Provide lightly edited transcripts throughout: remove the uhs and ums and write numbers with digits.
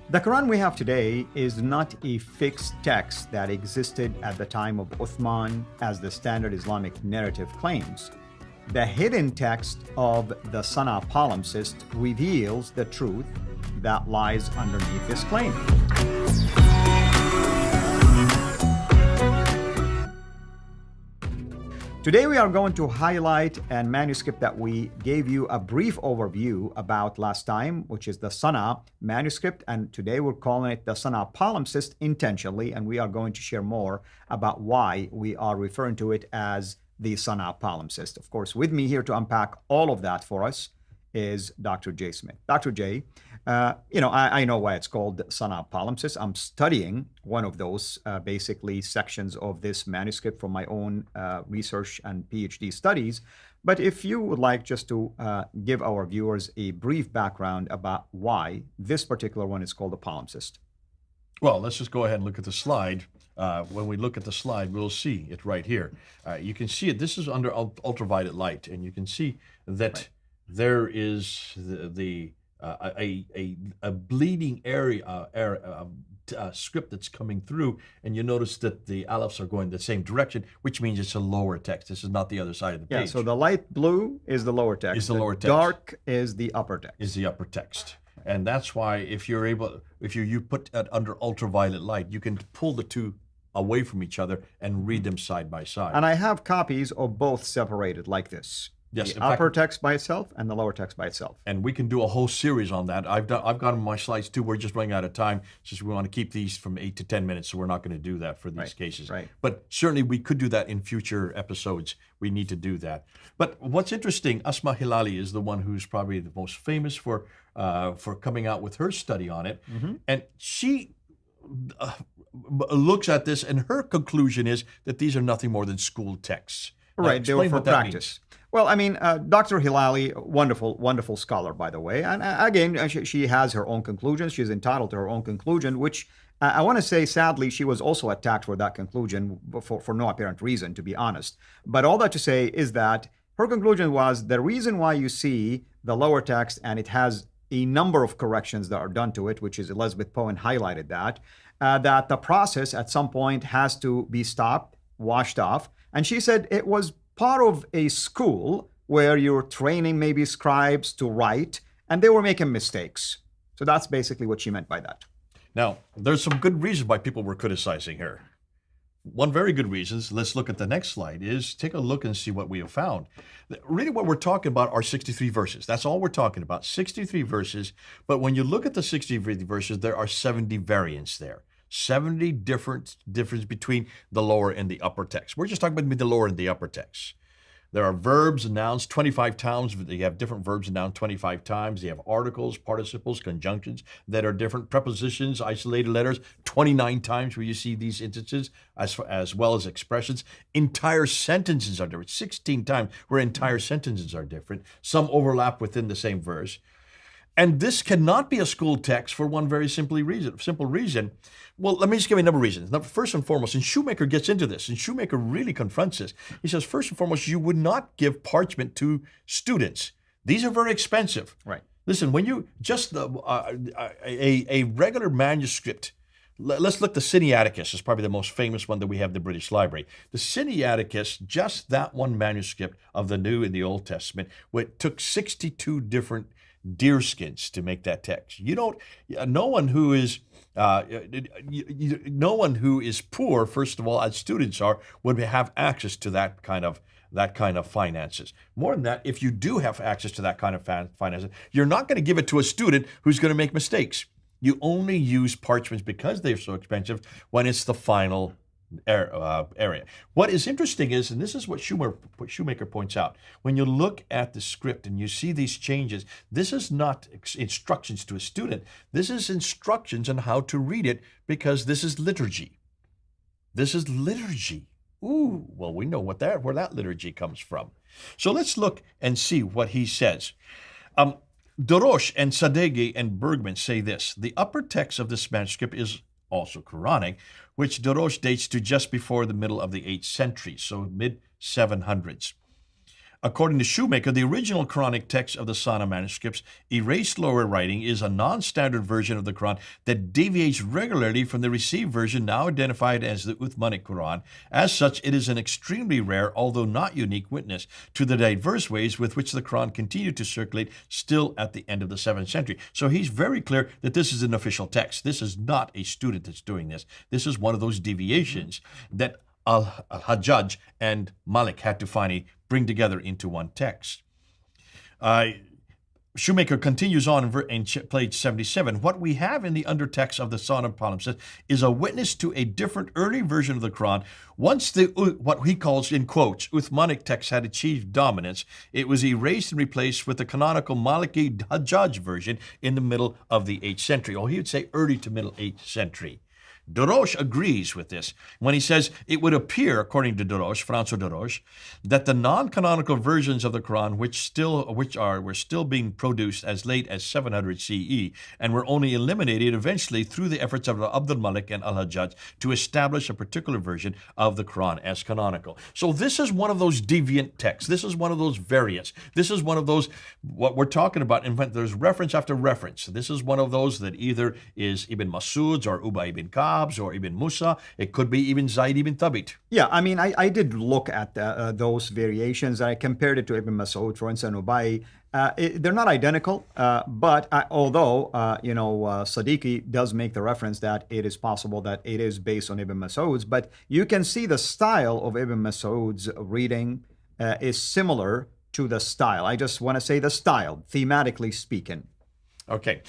The Quran we have today is not a fixed text that existed at the time of Uthman, as the standard Islamic narrative claims. The hidden text of the Sana palimpsest reveals the truth that lies underneath this claim. Today we are going to highlight a manuscript that we gave you a brief overview about last time, which is the Sana manuscript, and today we're calling it the Sana palimpsest intentionally, and we are going to share more about why we are referring to it as the Sana palimpsest. Of course, with me here to unpack all of that for us is Dr. Jay Smith. Dr. Jay, I know why it's called Sana palimpsest. I'm studying one of those basically sections of this manuscript from my own research and PhD studies. But if you would like just to give our viewers a brief background about why this particular one is called a palimpsest. Well, let's just go ahead and look at the slide. When we look at the slide, we'll see it right here. You can see it. This is under ultraviolet light, and you can see that there is a bleeding area script that's coming through, and you notice that the alephs are going the same direction, which means it's a lower text. This is not the other side of the page. Yeah, so the light blue is the lower text. Is the lower text. Dark is the upper text. Is the upper text. And that's why if you put it under ultraviolet light, you can pull the two away from each other and read them side by side. And I have copies of both separated like this. Yes, the upper text by itself and the lower text by itself. And we can do a whole series on that. I've got my slides too. We're just running out of time since we want to keep these from 8 to 10 minutes, so we're not going to do that for these cases. Right. But certainly we could do that in future episodes. We need to do that. But what's interesting, Asma Hilali is the one who's probably the most famous for coming out with her study on it. Mm-hmm. And she looks at this, and her conclusion is that these are nothing more than school texts. Right, they were for practice. Well, I mean, Dr. Hilali, wonderful scholar, by the way. And again, she has her own conclusions. She's entitled to her own conclusion, which I want to say, sadly, she was also attacked for that conclusion for no apparent reason, to be honest. But all that to say is that her conclusion was the reason why you see the lower text, and it has a number of corrections that are done to it, which is Elizabeth Poen highlighted that the process at some point has to be stopped, washed off. And she said it was part of a school where you're training maybe scribes to write, and they were making mistakes. So that's basically what she meant by that. Now, there's some good reasons why people were criticizing her. One very good reason, let's look at the next slide, is take a look and see what we have found. Really what we're talking about are 63 verses. That's all we're talking about, 63 verses. But when you look at the 63 verses, there are 70 variants there. 70 difference between the lower and the upper text. We're just talking about the lower and the upper text. There are verbs and nouns 25 times. They have different verbs and nouns 25 times. They have articles, participles, conjunctions that are different. Prepositions, isolated letters 29 times where you see these instances, as well as expressions. Entire sentences are different. 16 times where entire sentences are different. Some overlap within the same verse. And this cannot be a school text for one very simple reason. Well, let me just give you a number of reasons. Now, first and foremost, and Shoemaker gets into this, and Shoemaker really confronts this. He says, first and foremost, you would not give parchment to students. These are very expensive. Right. Listen, when you just a regular manuscript, let's look. The Sinaiticus is probably the most famous one that we have in the British Library. The Sinaiticus, just that one manuscript of the New and the Old Testament, it took 62 different deerskins to make that text. No one who is poor, first of all, as students are, would have access to that kind of finances. More than that, if you do have access to that kind of finances, you're not going to give it to a student who's going to make mistakes. You only use parchments because they're so expensive when it's the final area. What is interesting is, and this is what Shoemaker points out, when you look at the script and you see these changes, this is not instructions to a student. This is instructions on how to read it, because this is liturgy. This is liturgy. Ooh, well, we know where that liturgy comes from. So let's look and see what he says. Dorosh and Sadeghi and Bergman say this: the upper text of this manuscript is also Quranic, which Dorosh dates to just before the middle of the 8th century, so mid-700s. According to Shoemaker, the original Quranic text of the Sana manuscripts, erased lower writing, is a non-standard version of the Quran that deviates regularly from the received version now identified as the Uthmanic Quran. As such, it is an extremely rare, although not unique, witness to the diverse ways with which the Quran continued to circulate still at the end of the 7th century. So he's very clear that this is an official text. This is not a student that's doing this. This is one of those deviations that Al-Hajjaj and Malik had to finally bring together into one text. Shoemaker continues on in page 77. What we have in the undertext of the Sana palimpsest is a witness to a different early version of the Quran. Once the, what he calls, in quotes, Uthmanic text had achieved dominance, it was erased and replaced with the canonical Maliki Hajjaj version in the middle of the 8th century. Or he would say early to middle 8th century. Dorosh agrees with this when he says it would appear, according to Dorosh, François Dorosh, that the non-canonical versions of the Quran, were still being produced as late as 700 CE, and were only eliminated eventually through the efforts of Abdul Malik and Al-Hajjaj to establish a particular version of the Quran as canonical. So this is one of those deviant texts. This is one of those variants. This is one of those, what we're talking about, in fact, there's reference after reference. This is one of those that either is Ibn Masud's or Ubay ibn Ka'b, or Ibn Musa. It could be even Zayd ibn Thabit. Yeah, I mean, I did look at those variations. I compared it to Ibn Masud, for instance, Ubay. They're not identical, but although, Siddiqui does make the reference that it is possible that it is based on Ibn Masud's, but you can see the style of Ibn Masud's reading is similar to the style. I just want to say the style, thematically speaking. Okay,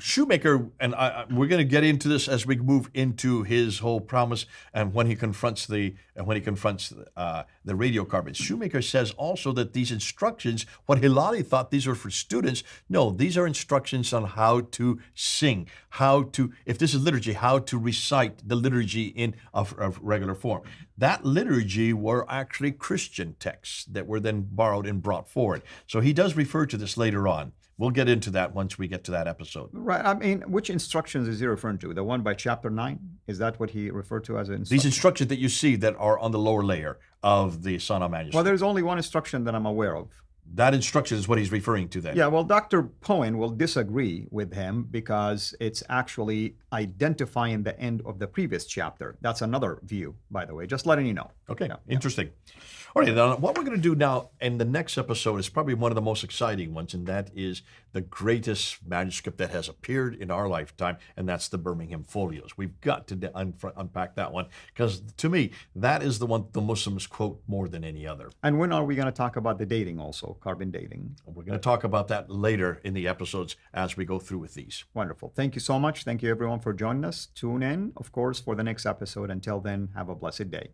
Shoemaker, and we're going to get into this as we move into his whole promise and when he confronts the radiocarbons. Shoemaker says also that these instructions, what Hilali thought these were for students, no, these are instructions on how to sing, if this is liturgy, how to recite the liturgy of regular form. That liturgy were actually Christian texts that were then borrowed and brought forward. So he does refer to this later on. We'll get into that once we get to that episode. Right. I mean, which instructions is he referring to? The one by chapter 9? Is that what he referred to as an instruction? These instructions that you see that are on the lower layer of the Sana manuscript. Well, there's only one instruction that I'm aware of. That instruction is what he's referring to then. Yeah, well, Dr. Poen will disagree with him because it's actually identifying the end of the previous chapter. That's another view, by the way, just letting you know. Okay, yeah. Interesting. All right, now what we're going to do now in the next episode is probably one of the most exciting ones, and that is the greatest manuscript that has appeared in our lifetime, and that's the Birmingham Folios. We've got to unpack that one because, to me, that is the one the Muslims quote more than any other. And when are we going to talk about the dating also, carbon dating? We're going to talk about that later in the episodes as we go through with these. Wonderful. Thank you so much. Thank you, everyone, for joining us. Tune in, of course, for the next episode. Until then, have a blessed day.